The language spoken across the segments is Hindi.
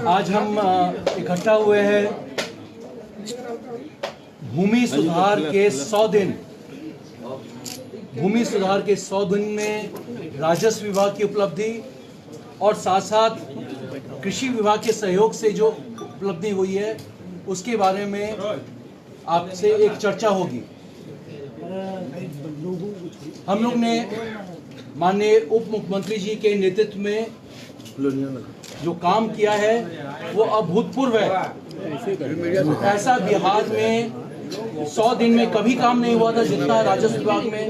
आज हम इकट्ठा हुए हैं भूमि सुधार के 100 दिन। भूमि सुधार के 100 दिन में राजस्व विभाग की उपलब्धि और साथ साथ कृषि विभाग के सहयोग से जो उपलब्धि हुई है उसके बारे में आपसे एक चर्चा होगी। हम लोग ने माननीय उप मुख्यमंत्री जी के नेतृत्व में जो काम किया है वो अभूतपूर्व है। ऐसा बिहार में 100 दिन में कभी काम नहीं हुआ था जितना राजस्व विभाग में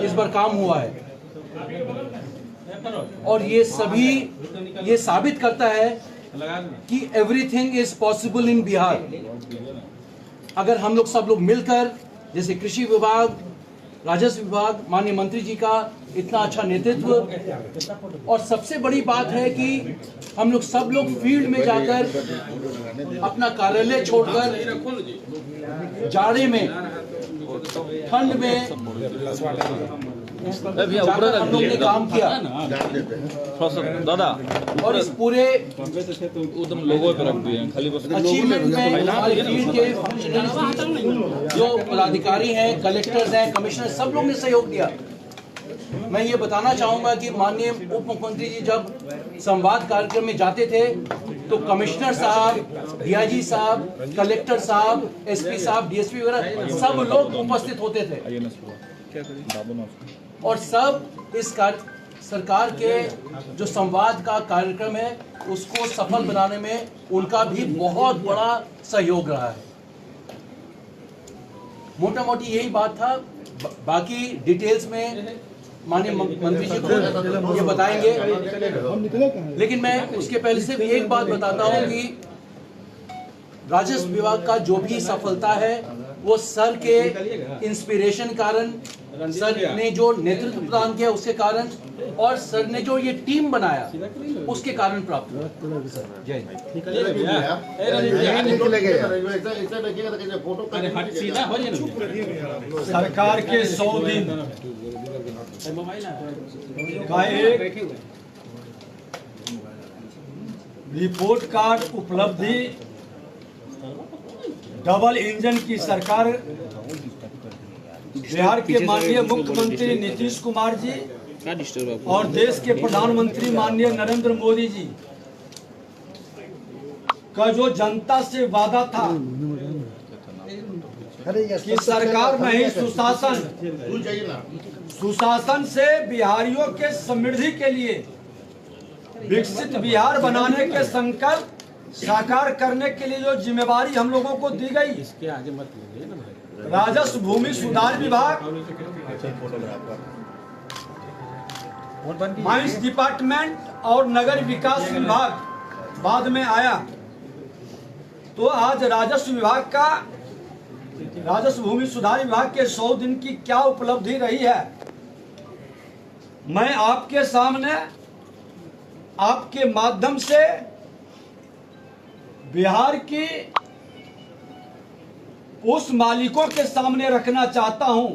इस बार काम हुआ है। और ये साबित करता है कि everything is possible in Bihar. अगर हम लोग सब लोग मिलकर, जैसे कृषि विभाग, राजस्व विभाग, माननीय मंत्री जी का इतना अच्छा नेतृत्व, और सबसे बड़ी बात है कि हम लोग सब लोग फील्ड में जाकर अपना कार्यालय छोड़कर जाड़े में, ठंड में हम लोग ने काम किया। दादा और इस पूरे लोगों पे रख दिए खाली बस अचीवमेंट में हमारे फील्ड के फंक्शनरीज जो पदाधिकारी हैं, कलेक्टर्स हैं, कमिश्नर, सब लोग ने सहयोग दिया। मैं ये बताना चाहूंगा कि माननीय उप मुख्यमंत्री जी जब संवाद कार्यक्रम में जाते थे तो कमिश्नर साहब, डीआईजी साहब, कलेक्टर साहब, एसपी साहब, डीएसपी वगैरह सब लोग उपस्थित होते थे और सब इस सरकार के जो संवाद का कार्यक्रम है उसको सफल बनाने में उनका भी बहुत बड़ा सहयोग रहा है। मोटा मोटी यही बात था, बाकी डिटेल्स में माननीय मंत्री जी को ये बताएंगे। लेकिन मैं उसके पहले से भी एक बात बताता हूं कि राजस्व विभाग का जो भी सफलता है वो सर के इंस्पिरेशन कारण, सर ने जो नेतृत्व प्रदान किया उसके कारण, और सर ने जो ये टीम बनाया उसके कारण प्राप्त हुआ। जय सरकार के 100 दिन का एक रिपोर्ट कार्ड उपलब्धि, डबल इंजन की सरकार बिहार के माननीय मुख्यमंत्री नीतीश कुमार जी और देश के प्रधानमंत्री माननीय नरेंद्र मोदी जी का जो जनता से वादा था कि सरकार में ही सुशासन से बिहारियों के समृद्धि के लिए विकसित बिहार बनाने के संकल्प साकार करने के लिए जो जिम्मेवारी हम लोगों को दी गई, राजस्व भूमि सुधार विभाग, माइंस डिपार्टमेंट और नगर विकास विभाग बाद में आया। तो आज राजस्व विभाग का, राजस्व भूमि सुधार विभाग के 100 दिन की क्या उपलब्धि रही है, मैं आपके सामने, आपके माध्यम से बिहार की उस मालिकों के सामने रखना चाहता हूं।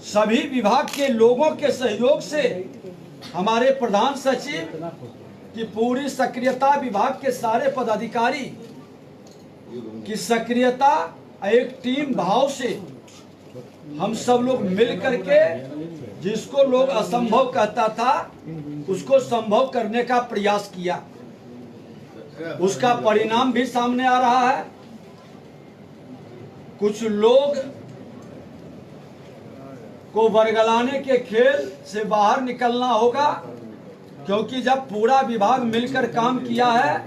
सभी विभाग के लोगों के सहयोग से, हमारे प्रधान सचिव की पूरी सक्रियता, विभाग के सारे पदाधिकारी की सक्रियता, एक टीम भाव से हम सब लोग मिल करके जिसको लोग असंभव कहता था उसको संभव करने का प्रयास किया। उसका परिणाम भी सामने आ रहा है। कुछ लोग को बरगलाने के खेल से बाहर निकलना होगा, क्योंकि जब पूरा विभाग मिलकर काम किया है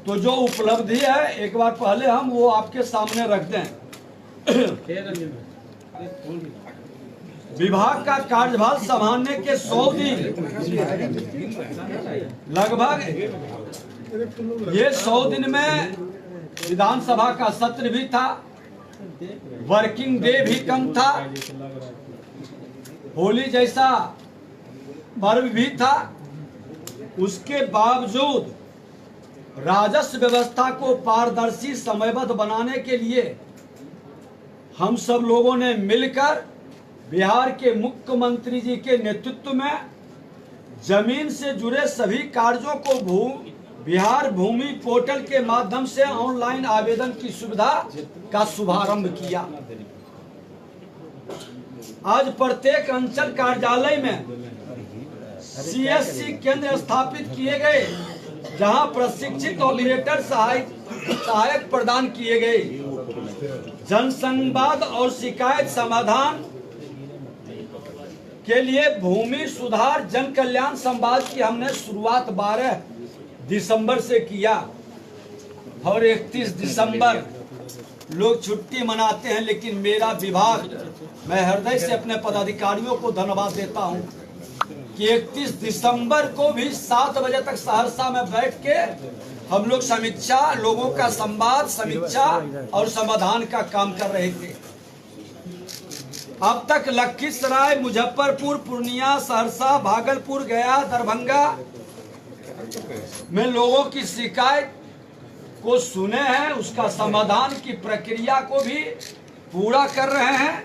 तो जो उपलब्धि है एक बार पहले हम वो आपके सामने रख दें। विभाग का कार्यभार संभालने के 100 दिन, लगभग ये 100 दिन में विधानसभा का सत्र भी था, वर्किंग डे भी कम था, होली जैसा पर्व भी था। उसके बावजूद राजस्व व्यवस्था को पारदर्शी, समयबद्ध बनाने के लिए हम सब लोगों ने मिलकर बिहार के मुख्यमंत्री जी के नेतृत्व में जमीन से जुड़े सभी कार्यों को बिहार भूमि पोर्टल के माध्यम से ऑनलाइन आवेदन की सुविधा का शुभारंभ किया। आज प्रत्येक अंचल कार्यालय में सीएससी केंद्र स्थापित किए गए, जहां प्रशिक्षित ऑपरेटर सहायक प्रदान किए गए। जन संवाद और शिकायत समाधान के लिए भूमि सुधार जन कल्याण संवाद की हमने शुरुआत 12 दिसंबर से किया और 31 दिसंबर लोग छुट्टी मनाते हैं, लेकिन मेरा विभाग, मैं हृदय से अपने पदाधिकारियों को धन्यवाद देता हूं कि 31 दिसंबर को भी 7 बजे तक सहरसा में बैठ के हम लोग समीक्षा, लोगों का संवाद, समीक्षा और समाधान का काम कर रहे थे। अब तक लखीसराय, मुजफ्फरपुर, पूर्णिया, सहरसा, भागलपुर, गया, दरभंगा में लोगों की शिकायत को सुने हैं, उसका समाधान की प्रक्रिया को भी पूरा कर रहे हैं।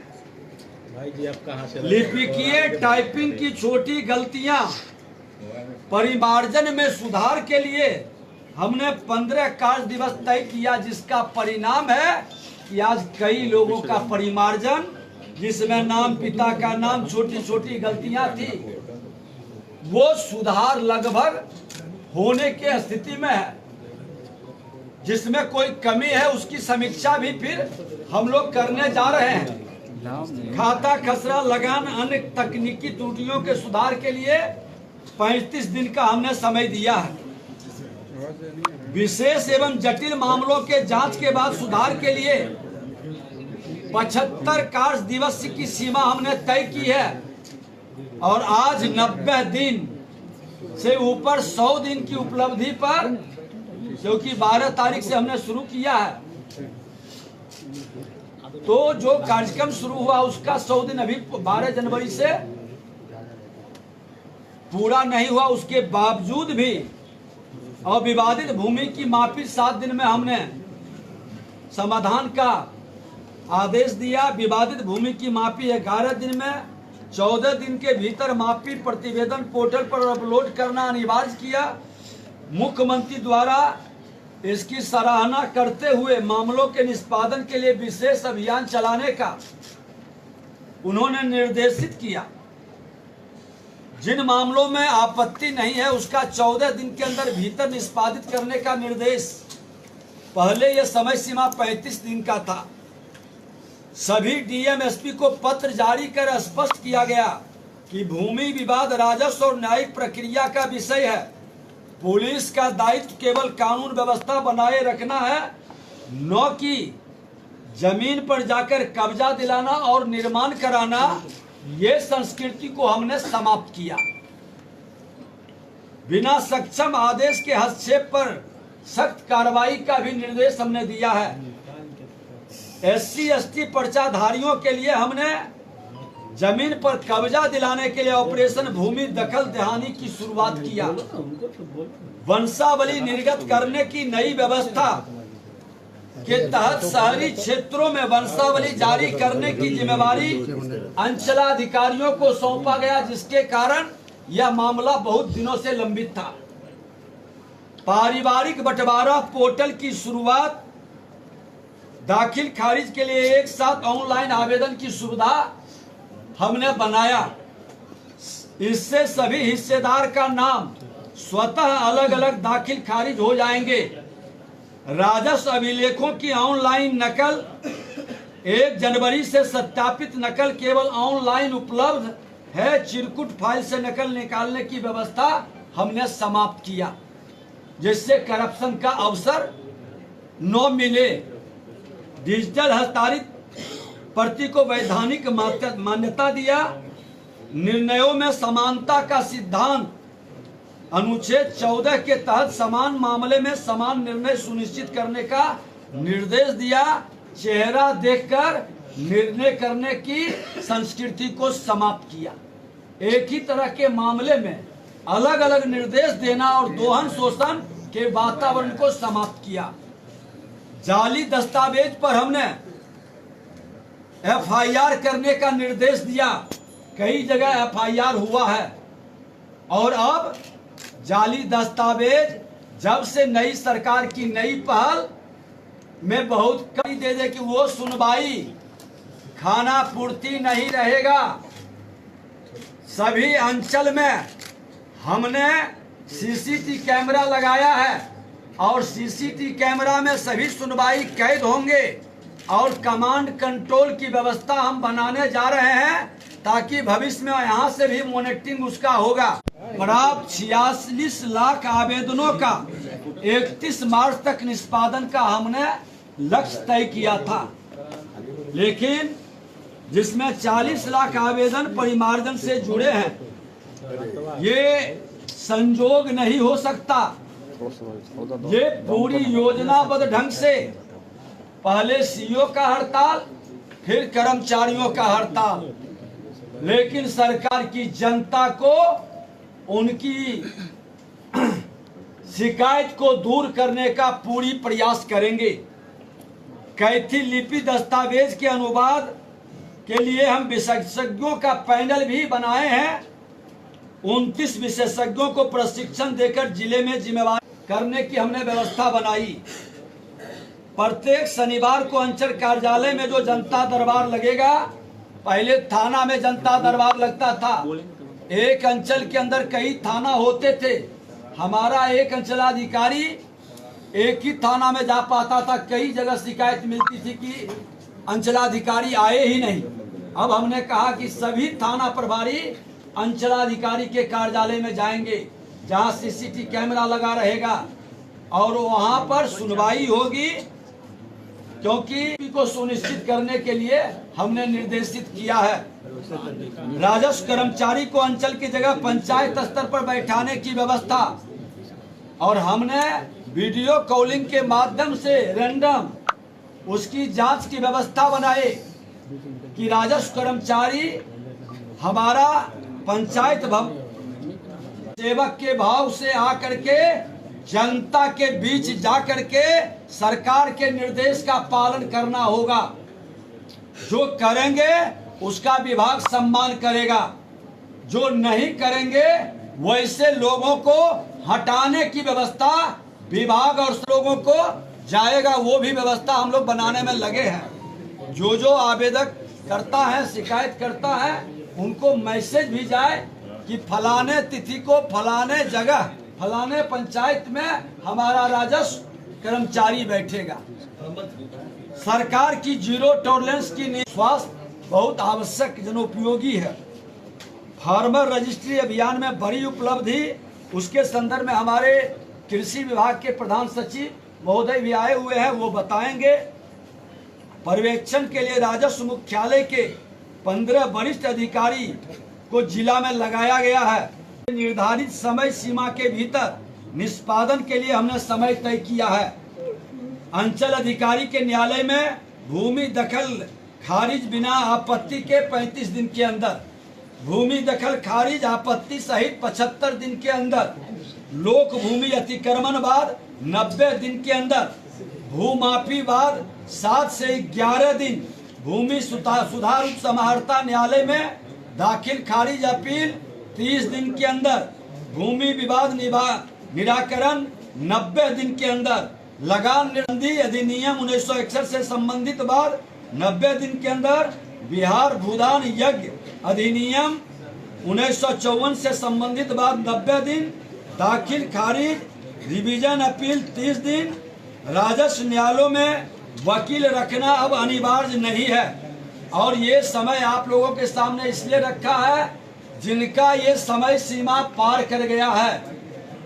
भाई जी, आप कहां से? लिपिकीय टाइपिंग की छोटी गलतियां परिमार्जन में सुधार के लिए हमने 15 कार्य दिवस तय किया, जिसका परिणाम है कि आज कई लोगों का परिमार्जन, जिसमें नाम, पिता का नाम, छोटी छोटी गलतियां थी, वो सुधार लगभग होने के स्थिति में है। जिसमें कोई कमी है उसकी समीक्षा भी फिर हम लोग करने जा रहे हैं। खाता खसरा, लगान, अन्य तकनीकी त्रुटियों के सुधार के लिए 35 दिन का हमने समय दिया है। विशेष एवं जटिल मामलों के जांच के बाद सुधार के लिए 75 कार्य दिवस की सीमा हमने तय की है और आज 90 दिन से ऊपर 100 दिन की उपलब्धि पर, क्योंकि 12 तारीख से हमने शुरू किया है, तो जो कार्यक्रम शुरू हुआ उसका 100 दिन अभी 12 जनवरी से पूरा नहीं हुआ। उसके बावजूद भी अविवादित भूमि की मापी 7 दिन में हमने समाधान का आदेश दिया। विवादित भूमि की मापी 11 दिन में, 14 दिन के भीतर मापी प्रतिवेदन पोर्टल पर अपलोड करना अनिवार्य किया। मुख्यमंत्री द्वारा इसकी सराहना करते हुए मामलों के निष्पादन के लिए विशेष अभियान चलाने का उन्होंने निर्देशित किया। जिन मामलों में आपत्ति नहीं है उसका 14 दिन के अंदर भीतर निष्पादित करने का निर्देश, पहले यह समय सीमा 35 दिन का था। सभी डीएम एसपी को पत्र जारी कर स्पष्ट किया गया कि भूमि विवाद राजस्व और न्यायिक प्रक्रिया का विषय है। पुलिस का दायित्व केवल कानून व्यवस्था बनाए रखना है, न कि जमीन पर जाकर कब्जा दिलाना और निर्माण कराना। ये संस्कृति को हमने समाप्त किया। बिना सक्षम आदेश के हस्तक्षेप पर सख्त कार्रवाई का भी निर्देश हमने दिया है। एससी एसटी पर्चाधारियों के लिए हमने जमीन पर कब्जा दिलाने के लिए ऑपरेशन भूमि दखल दहानी की शुरुआत किया। वंशावली निर्गत करने की नई व्यवस्था के तहत शहरी क्षेत्रों में वंशावली जारी करने की जिम्मेवारी अंचलाधिकारियों को सौंपा गया, जिसके कारण यह मामला बहुत दिनों से लंबित था। पारिवारिक बंटवारा पोर्टल की शुरुआत, दाखिल खारिज के लिए एक साथ ऑनलाइन आवेदन की सुविधा हमने बनाया। इससे सभी हिस्सेदार का नाम स्वतः अलग अलग दाखिल खारिज हो जाएंगे। राजस्व अभिलेखों की ऑनलाइन नकल 1 जनवरी से सत्यापित नकल केवल ऑनलाइन उपलब्ध है। चिरकुट फाइल से नकल निकालने की व्यवस्था हमने समाप्त किया, जिससे करप्शन का अवसर न मिले। डिजिटल हस्तांतरित प्रति को वैधानिक मान्यता दिया। निर्णयों में समानता का सिद्धांत, अनुच्छेद 14 के तहत समान मामले में समान निर्णय सुनिश्चित करने का निर्देश दिया। चेहरा देखकर निर्णय करने की संस्कृति को समाप्त किया। एक ही तरह के मामले में अलग अलग निर्देश देना और दोहन शोषण के वातावरण को समाप्त किया। जाली दस्तावेज पर हमने एफआईआर करने का निर्देश दिया। कई जगह एफआईआर हुआ है और अब जाली दस्तावेज जब से नई सरकार की नई पहल में बहुत कमी दे दे कि वो सुनवाई खाना पूर्ति नहीं रहेगा। सभी अंचल में हमने सीसीटीवी कैमरा लगाया है और सीसीटीवी कैमरा में सभी सुनवाई कैद होंगे और कमांड कंट्रोल की व्यवस्था हम बनाने जा रहे हैं ताकि भविष्य में यहाँ से भी मॉनिटरिंग उसका होगा। प्राप्त 46 लाख आवेदनों का 31 मार्च तक निष्पादन का हमने लक्ष्य तय किया था, लेकिन जिसमें 40 लाख आवेदन परिमार्जन से जुड़े हैं। ये संजोग नहीं हो सकता। ये पूरी योजनाबद्ध ढंग से पहले सीईओ का हड़ताल, फिर कर्मचारियों का हड़ताल, लेकिन सरकार की जनता को उनकी शिकायत को दूर करने का पूरी प्रयास करेंगे। कैथी लिपि दस्तावेज के अनुवाद के लिए हम विशेषज्ञों का पैनल भी बनाए हैं। 29 विशेषज्ञों को प्रशिक्षण देकर जिले में जिम्मेवार करने की हमने व्यवस्था बनाई। प्रत्येक शनिवार को अंचल कार्यालय में जो जनता दरबार लगेगा, पहले थाना में जनता दरबार लगता था। एक अंचल के अंदर कई थाना होते थे। हमारा एक अंचलाधिकारी एक ही थाना में जा पाता था। कई जगह शिकायत मिलती थी कि अंचलाधिकारी आए ही नहीं। अब हमने कहा कि सभी थाना प्रभारी अंचलाधिकारी के कार्यालय में जाएंगे जहां सीसीटीवी कैमरा लगा रहेगा और वहां पर सुनवाई होगी, क्योंकि को सुनिश्चित करने के लिए हमने निर्देशित किया है। राजस्व कर्मचारी को अंचल की जगह पंचायत स्तर पर बैठाने की व्यवस्था, और हमने वीडियो कॉलिंग के माध्यम से रैंडम उसकी जांच की व्यवस्था बनाए कि राजस्व कर्मचारी हमारा पंचायत सेवक के भाव से आकर के जनता के बीच जाकर के सरकार के निर्देश का पालन करना होगा। जो करेंगे उसका विभाग सम्मान करेगा, जो नहीं करेंगे वैसे लोगों को हटाने की व्यवस्था विभाग और लोगों को जाएगा, वो भी व्यवस्था हम लोग बनाने में लगे हैं। जो आवेदक करता है, शिकायत करता है, उनको मैसेज भी जाए कि फलाने तिथि को फलाने जगह फलाने पंचायत में हमारा राजस्व कर्मचारी बैठेगा। सरकार की जीरो टॉलरेंस की नीति स्वास्थ्य बहुत आवश्यक जनोपयोगी है। फार्मर रजिस्ट्री अभियान में बड़ी उपलब्धि, उसके संदर्भ में हमारे कृषि विभाग के प्रधान सचिव महोदय भी आए हुए हैं, वो बताएंगे। पर्यवेक्षण के लिए राजस्व मुख्यालय के 15 वरिष्ठ अधिकारी को जिला में लगाया गया है। निर्धारित समय सीमा के भीतर निष्पादन के लिए हमने समय तय किया है। अंचल अधिकारी के न्यायालय में भूमि दखल खारिज बिना आपत्ति के 35 दिन के अंदर, भूमि दखल खारिज आपत्ति सहित 75 दिन के अंदर, लोक भूमि अतिक्रमण बाद 90 दिन के अंदर, भूमाफी बाद 7 से 11 दिन, भूमि सुधार उप समाहर्ता न्यायालय में दाखिल खारिज अपील 30 दिन के अंदर, भूमि विवाद निराकरण 90 दिन के अंदर, लगान निबंधी अधिनियम 1961 से संबंधित बाद 90 दिन के अंदर, बिहार भूदान यज्ञ अधिनियम 1954 से संबंधित बाद 90 दिन, दाखिल खारिज रिवीजन अपील 30 दिन। राजस्व न्यायालयों में वकील रखना अब अनिवार्य नहीं है, और ये समय आप लोगों के सामने इसलिए रखा है जिनका ये समय सीमा पार कर गया है।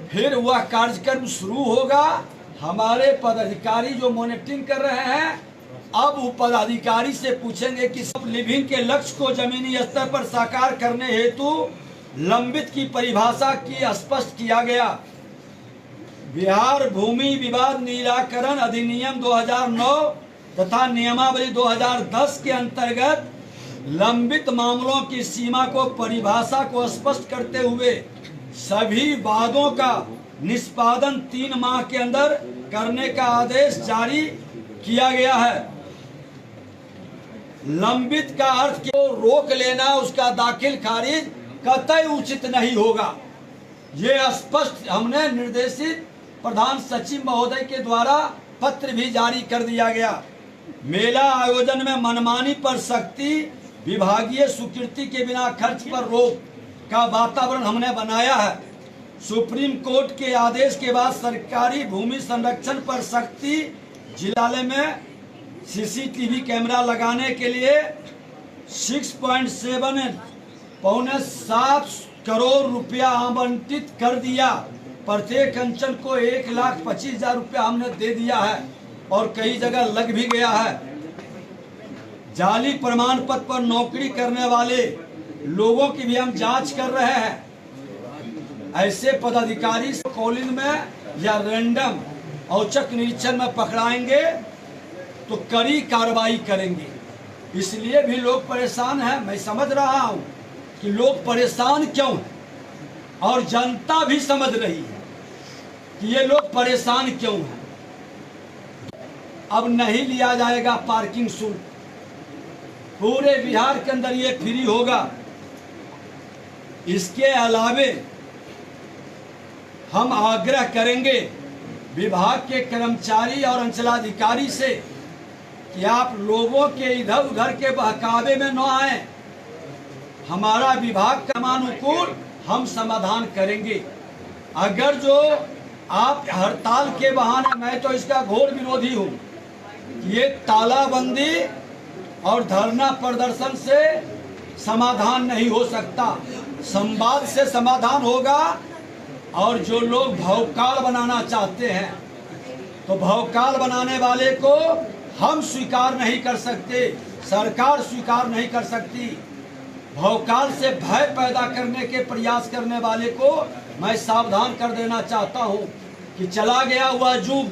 फिर वह कार्यक्रम शुरू होगा। हमारे पदाधिकारी जो मॉनिटरिंग कर रहे हैं, अब वो पदाधिकारी से पूछेंगे कि सब लिविंग के लक्ष्य को जमीनी स्तर पर साकार करने हेतु लंबित की परिभाषा की स्पष्ट किया गया। बिहार भूमि विवाद निराकरण अधिनियम 2009 तथा नियमावली 2010 के अंतर्गत लंबित मामलों की सीमा को परिभाषा को स्पष्ट करते हुए सभी वादों का निष्पादन 3 माह के अंदर करने का आदेश जारी किया गया है। लंबित का अर्थ को रोक लेना, उसका दाखिल खारिज कतई उचित नहीं होगा। ये स्पष्ट हमने निर्देशित प्रधान सचिव महोदय के द्वारा पत्र भी जारी कर दिया गया। मेला आयोजन में मनमानी पर सख्ती, विभागीय स्वीकृति के बिना खर्च पर रोक का वातावरण हमने बनाया है। सुप्रीम कोर्ट के आदेश के बाद सरकारी भूमि संरक्षण पर सख्ती, जिलालय में सीसीटीवी कैमरा लगाने के लिए 6.7 पौने 7 करोड़ रुपया आवंटित कर दिया। प्रत्येक अंचल को 1,25,000 रुपया हमने दे दिया है और कई जगह लग भी गया है। जाली प्रमाण पत्र पर नौकरी करने वाले लोगों की भी हम जांच कर रहे हैं। ऐसे पदाधिकारी कॉलिंग में या रैंडम औचक निरीक्षण में पकड़ाएंगे तो कड़ी कार्रवाई करेंगे। इसलिए भी लोग परेशान हैं। मैं समझ रहा हूं कि लोग परेशान क्यों हैं और जनता भी समझ रही है कि ये लोग परेशान क्यों हैं। अब नहीं लिया जाएगा पार्किंग शुल्क, पूरे बिहार के अंदर ये फ्री होगा। इसके अलावे हम आग्रह करेंगे विभाग के कर्मचारी और अंचलाधिकारी से कि आप लोगों के इधर उधर के बहकावे में न आए। हमारा विभाग के अनुकूल हम समाधान करेंगे। अगर जो आप हड़ताल के बहाने, मैं तो इसका घोर विरोधी हूं, ये तालाबंदी और धरना प्रदर्शन से समाधान नहीं हो सकता। संवाद से समाधान होगा। और जो लोग भौकाल बनाना चाहते हैं तो भौकाल बनाने वाले को हम स्वीकार नहीं कर सकते, सरकार स्वीकार नहीं कर सकती। भौकाल से भय पैदा करने के प्रयास करने वाले को मैं सावधान कर देना चाहता हूं कि चला गया हुआ युग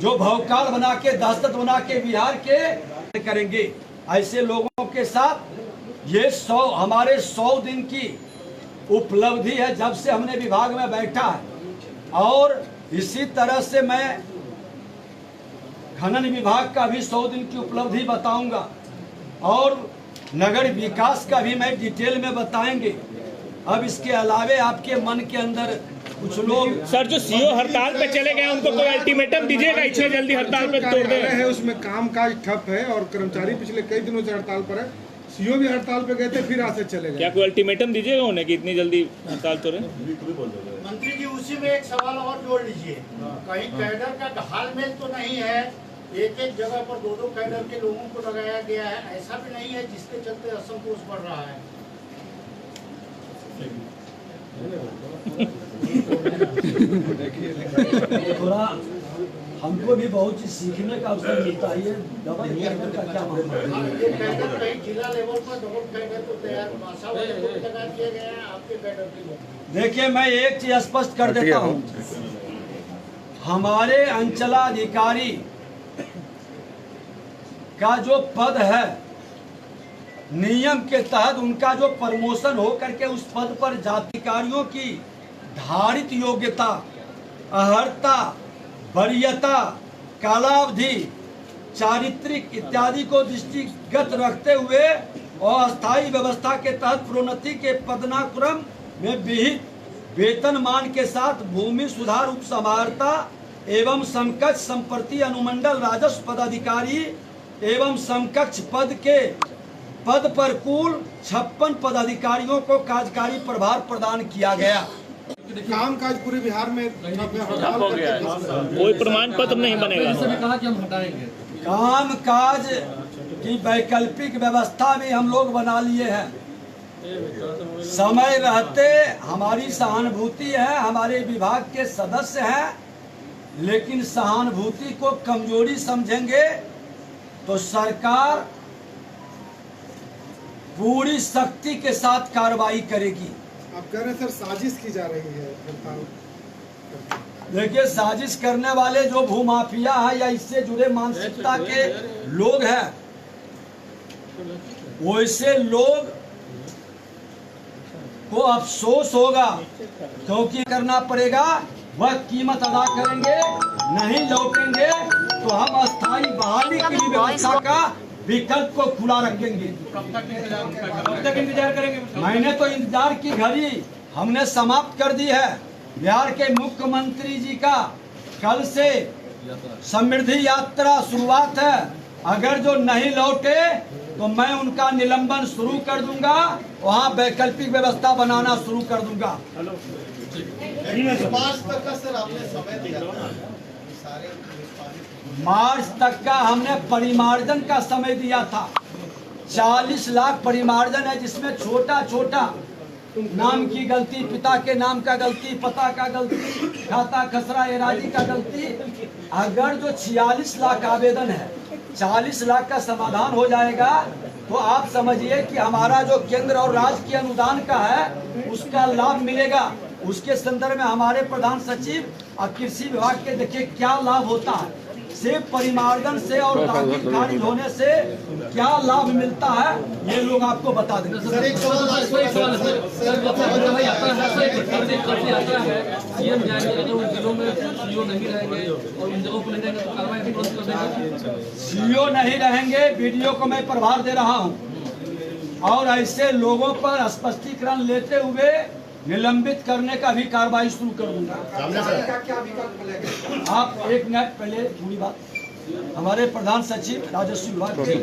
जो भौकाल बना के, दहशत बना के बिहार के करेंगे। ऐसे लोगों के साथ ये हमारे 100 दिन की उपलब्धि है जब से हमने विभाग में बैठा है। और इसी तरह से मैं खनन विभाग का भी 100 दिन की उपलब्धि बताऊंगा और नगर विकास का भी मैं डिटेल में बताएंगे। अब इसके अलावे आपके मन के अंदर कुछ लोग सर जो सीओ हड़ताल पे चले गए उनको कोई अल्टीमेटम दीजिएगा, इतने जल्दी हड़ताल पे तोड़ दे है। उसमें कामकाज ठप है और कर्मचारी पिछले कई दिनों से हड़ताल पर है। सीओ भी हड़ताल पे गए थे, फिर आज से चले गए। क्या कोई अल्टीमेटम दीजिएगा उन्हें कि इतनी जल्दी हड़ताल तोड़े? मंत्री जी उसी में एक सवाल और जोड़ लीजिए, कहीं कैडर का घालमेल तो नहीं है? एक एक जगह पर 2-2 कैडर के लोगों को लगाया गया है, ऐसा भी नहीं है जिसके चलते असंतोष बढ़ रहा है? थोड़ा हमको भी बहुत चीज सीखने का अवसर मिलता है। डबल कैडर का क्या मामला है? ये कैडर कहीं जिला लेवल पर डबल कैडर तो तैयार भाषा वाले को लगा दिए गए हैं आपके कैडर के लोग। देखिए, मैं एक चीज स्पष्ट कर देता हूं, हमारे अंचलाधिकारी का जो पद है नियम के तहत उनका जो प्रमोशन हो करके उस पद पर जातिकारियों की धारित योग्यता, अहर्ता, वरीयता, कालावधि, चारित्रिक इत्यादि को दृष्टिगत रखते हुए अस्थायी व्यवस्था के तहत प्रोन्नति के पदनाक्रम में विहित वेतनमान के साथ भूमि सुधार उप समाहर्ता एवं समकक्ष संप्रति अनुमंडल राजस्व पदाधिकारी एवं समकक्ष पद पर कुल 56 पदाधिकारियों को कार्यकारी प्रभार प्रदान किया गया। कामकाज पूरे बिहार में ठप है। हड़ताल हो गया है, कोई प्रमाण पत्र नहीं बनेगा। कहा कि हम हटाएंगे। काम काज की वैकल्पिक व्यवस्था भी हम लोग बना लिए हैं। समय रहते हमारी सहानुभूति है, हमारे विभाग के सदस्य हैं, लेकिन सहानुभूति को कमजोरी समझेंगे तो सरकार पूरी शक्ति के साथ कार्रवाई करेगी। आप कह रहे हैं सर साजिश की जा रही है हड़ताल। देखिए, साजिश करने वाले जो भूमाफिया है या इससे जुड़े मानसिकता के लोग हैं, वैसे लोग को अफसोस होगा, क्योंकि करना पड़ेगा, वह कीमत अदा करेंगे। नहीं लौटेंगे तो हम अस्थायी बहाली की व्यवस्था का विकल्प को खुला रखेंगे। कब तक इंतजार करेंगे? मैंने तो इंतजार की घड़ी हमने समाप्त कर दी है। बिहार के मुख्यमंत्री जी का कल से समृद्धि यात्रा शुरुआत है। अगर जो नहीं लौटे तो मैं उनका निलंबन शुरू कर दूंगा, वहां वैकल्पिक व्यवस्था बनाना शुरू कर दूंगा। मार्च तक का हमने परिमार्जन का समय दिया था। 40 लाख परिमार्जन है, जिसमें छोटा छोटा नाम की गलती, पिता के नाम का गलती, पता का गलती, खाता खसरा एराजी का गलती। अगर जो 46 लाख आवेदन है, 40 लाख का समाधान हो जाएगा तो आप समझिए कि हमारा जो केंद्र और राज्य के अनुदान का है उसका लाभ मिलेगा। उसके संदर्भ में हमारे प्रधान सचिव और कृषि विभाग के देखिए क्या लाभ होता है। सिर्फ परिमार्जन से और दाखिल खारिज होने से क्या लाभ मिलता है ये लोग आपको बता देंगे। सीओ नहीं रहेंगे, वीडियो को मैं प्रभार दे रहा हूं और ऐसे लोगों पर स्पष्टीकरण लेते हुए निलंबित करने का भी कार्रवाई शुरू कर दूंगा। आप एक मिनट पहले पूरी बात हमारे प्रधान सचिव राजस्व विभाग जी,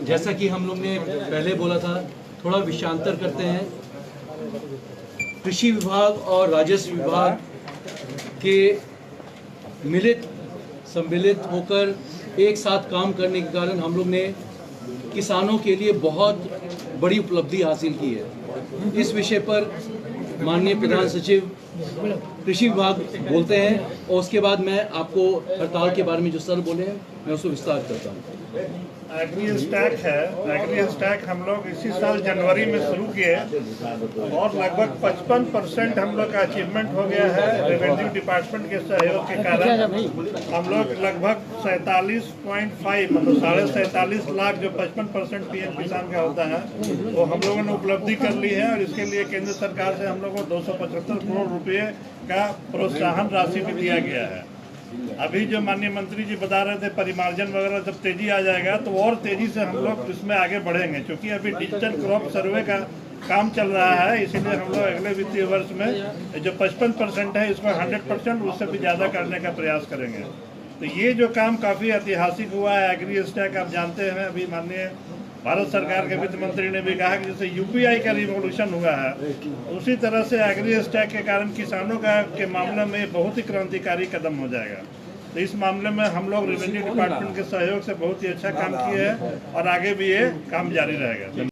जैसा कि हम लोग ने पहले बोला था, थोड़ा विषयांतर करते हैं। कृषि विभाग और राजस्व विभाग के सम्मिलित होकर एक साथ काम करने के कारण हम लोग ने किसानों के लिए बहुत बड़ी उपलब्धि हासिल की है। इस विषय पर माननीय प्रधान सचिव कृषि विभाग बोलते हैं और उसके बाद मैं आपको हड़ताल के बारे में जो सर बोले हैं मैं उसको विस्तार करता हूँ। एग्री स्टैक है, एग्री स्टैक हम लोग इसी साल जनवरी में शुरू किए और लगभग 55% हम लोग का अचीवमेंट हो गया है। रेवेन्यू डिपार्टमेंट के सहयोग के कारण हम लोग लगभग 47.5 मतलब 47.5 लाख जो 55% पीएम किसान का होता है वो हम लोगों ने उपलब्धि कर ली है और इसके लिए केंद्र सरकार से हम लोग को 275 करोड़ रुपए का प्रोत्साहन राशि भी दिया गया है। अभी जो माननीय मंत्री जी बता रहे थे परिमार्जन वगैरह जब तेजी आ जाएगा तो और तेजी से हम लोग इसमें आगे बढ़ेंगे, क्योंकि अभी डिजिटल क्रॉप सर्वे का काम चल रहा है। इसीलिए हम लोग अगले वित्तीय वर्ष में जो 55% है इसको 100% उससे भी ज़्यादा करने का प्रयास करेंगे। तो ये जो काम काफ़ी ऐतिहासिक हुआ है एग्री स्टैक, आप जानते हैं अभी माननीय भारत सरकार के वित्त मंत्री ने भी कहा कि जैसे यूपीआई का रिवोल्यूशन हुआ है उसी तरह से एग्री स्टैक के कारण किसानों का के मामले में बहुत ही क्रांतिकारी कदम हो जाएगा। तो इस मामले में हम लोग रेवेन्यू डिपार्टमेंट के सहयोग से बहुत ही अच्छा काम किए हैं और आगे भी ये काम जारी रहेगा।